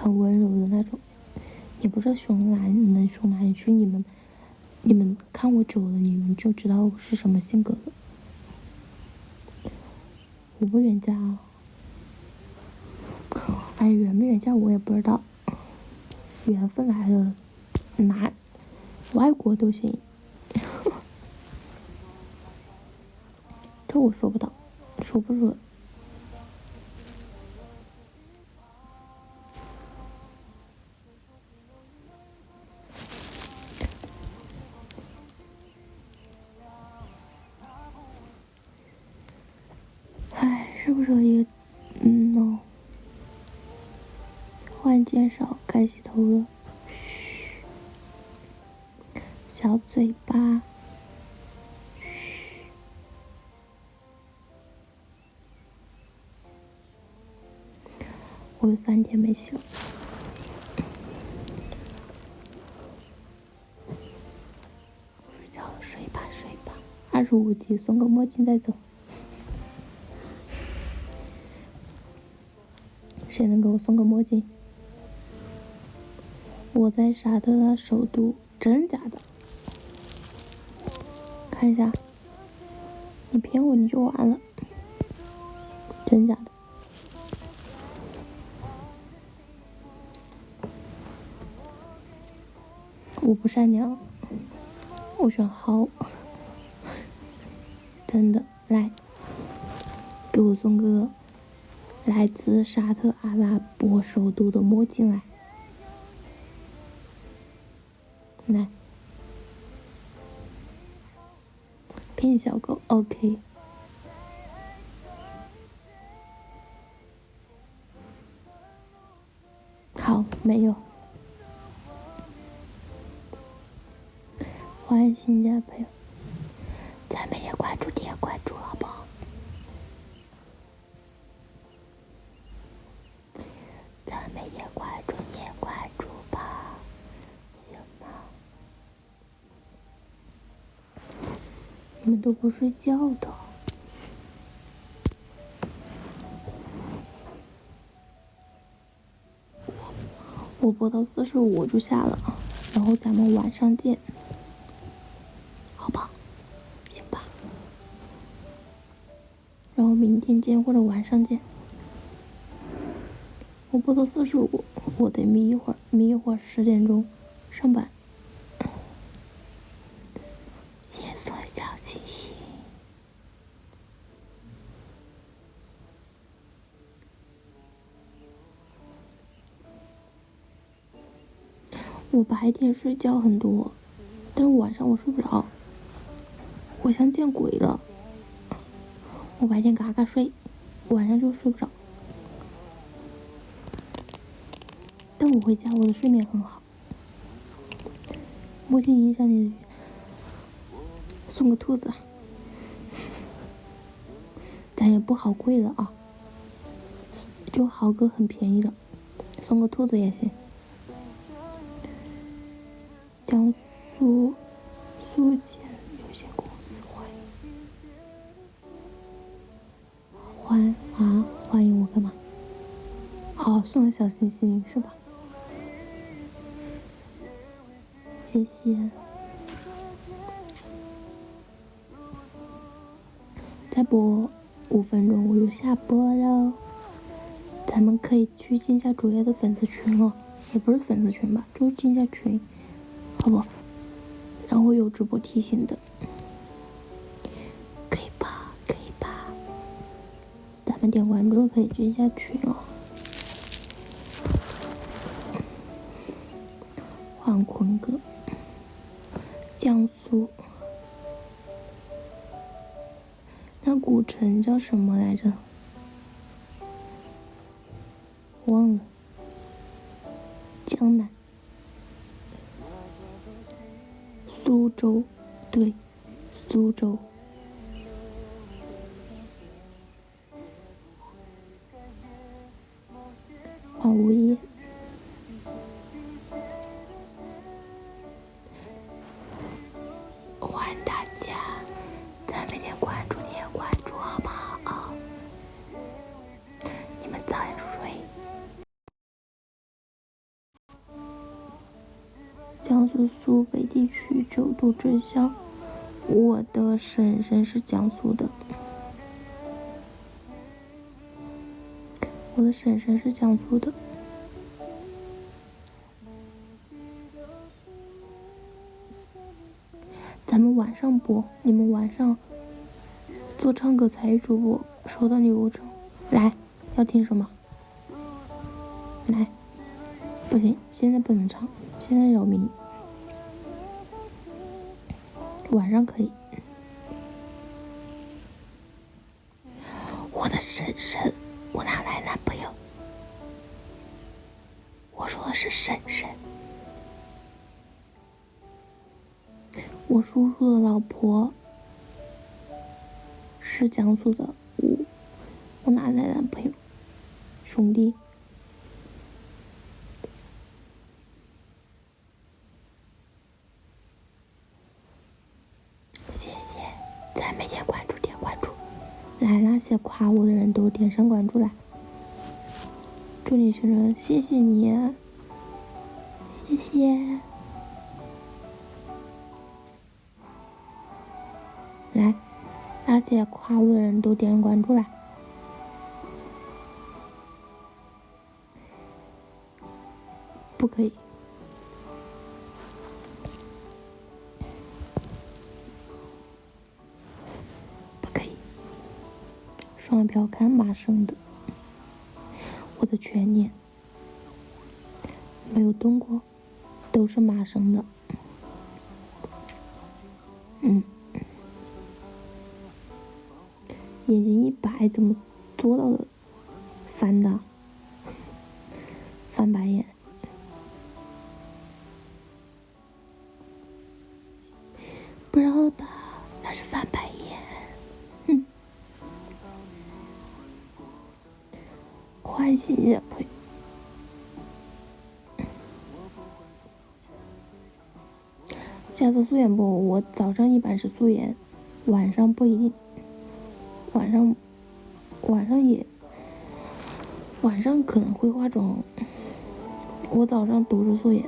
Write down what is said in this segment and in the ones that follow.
很温柔的那种，也不知道凶能凶哪里去。你们看我久了，你们就知道我是什么性格了。我不远嫁啊，哎，远不远嫁我也不知道，缘分来了，哪外国都行。这我说不到，说不准。唉，是不是也哦？换件少，该洗头了。嘘，小嘴巴。嘘，我有3天没洗了。睡觉了，睡吧睡吧。25级送个墨镜再走。谁能给我送个墨镜？我在沙特的首都，真假的？看一下，你骗我你就完了，真假的？我不善良，我选好，真的来，给我送个来自沙特阿拉伯首都的墨镜来。来，骗小狗 ，OK。好，没有。欢迎新加朋友，咱们也关注点关注好不好？咱们也关注点关注吧，行吗？你们都不睡觉的。我播到45就下了，然后咱们晚上见，好不好？行吧。然后明天见或者晚上见。我播到45，我得眯一会儿，眯一会儿10点钟上班。解锁小清新。我白天睡觉很多，但是晚上我睡不着，我像见鬼了。我白天嘎嘎睡，晚上就睡不着。但我回家我的睡眠很好。墨镜影响你的，送个兔子，咱也不好贵了啊，就豪哥很便宜的，送个兔子也行。江苏苏建有限公司欢迎我干嘛？哦，送个小星星是吧？谢谢。再播5分钟我就下播喽。咱们可以去进一下主页的粉丝群哦，也不是粉丝群吧，就是进一下群，好不？然后有直播提醒的，可以吧？可以吧？咱们点关注可以进一下群哦。黄坤哥，江苏。那古城叫什么来着？忘了。江南。苏州，对，苏州。黄无业。欢迎大家，咱们点关注，点关注，好不好？你们早点睡。江苏苏北地区9度真香。我的婶婶是江苏的，我的婶婶是江苏的。咱们晚上播，你们晚上做唱歌才艺主播，收到礼物证。来，要听什么？来，不行，现在不能唱，现在扰民。晚上可以。我的婶婶，我哪来男朋友？我说的是婶婶。我叔叔的老婆是江苏的，我哪来男朋友？兄弟。谢谢，咱们点关注，点关注。来，那些夸我的人都点上关注来。祝你生日，谢谢你，谢谢。来，那些夸我的人都点关注来。不可以。双标看马生的，我的全脸没有动过，都是马生的。眼睛一白，怎么做到的？翻的，翻白眼。不知道吧？那是翻白眼。欢喜姐呸！下次素颜不？我早上一般是素颜，晚上不一定。晚上可能会化妆。我早上都是素颜。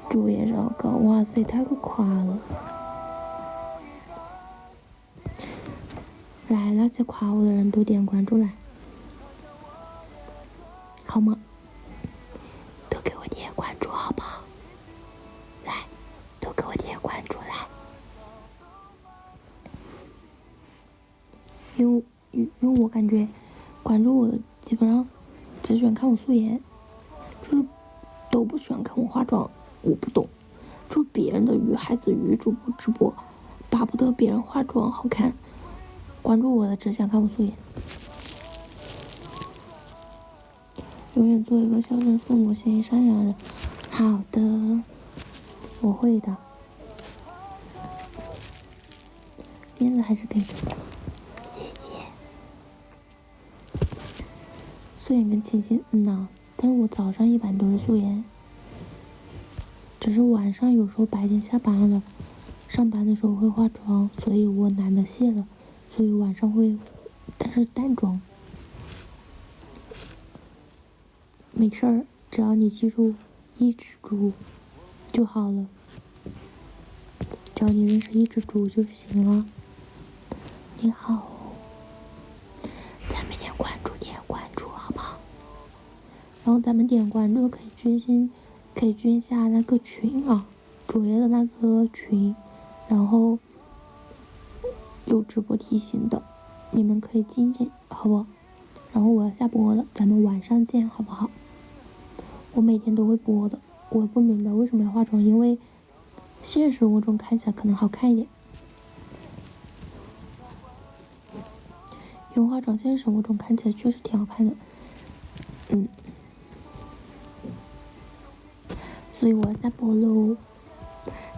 主页烧糕，哇塞，太可夸了！来，那些夸我的人都点关注来，好吗？都给我点关注好不好？来，都给我点关注来，因为我感觉关注我的基本上只喜欢看我素颜，就是都不喜欢看我化妆。我不懂，就是别人的女孩子女主播直播，巴不得别人化妆好看。关注我的只想看我素颜。永远做一个孝顺父母、心善良人。好的，我会的。面子还是给的，谢谢。素颜跟亲亲，但是我早上一般都是素颜，只是晚上有时候白天下班了，上班的时候会化妆，所以我懒得卸了。所以晚上会，但是淡妆。没事儿，只要你记住一只猪就好了，只要你认识一只猪就行了。你好，咱们点关注好不好？然后咱们点关注可以均下那个群啊，主页的那个群，然后有直播提醒的，你们可以进去，好不好？然后我要下播了，咱们晚上见，好不好？我每天都会播的，我不明白为什么要化妆，因为现实生活中看起来可能好看一点，因为化妆现实生活中看起来确实挺好看的，所以我要下播喽，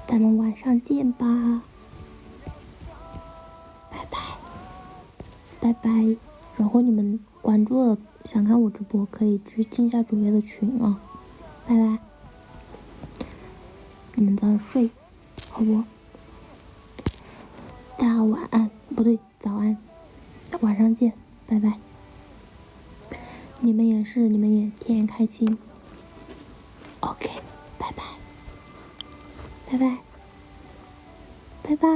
咱们晚上见吧。拜拜，然后你们关注了想看我直播，可以去进下主页的群啊，拜拜，你们早点睡，好不？大家晚安，不对，早安，晚上见，拜拜。你们也是，你们也天天开心 OK，拜拜，拜拜，拜拜。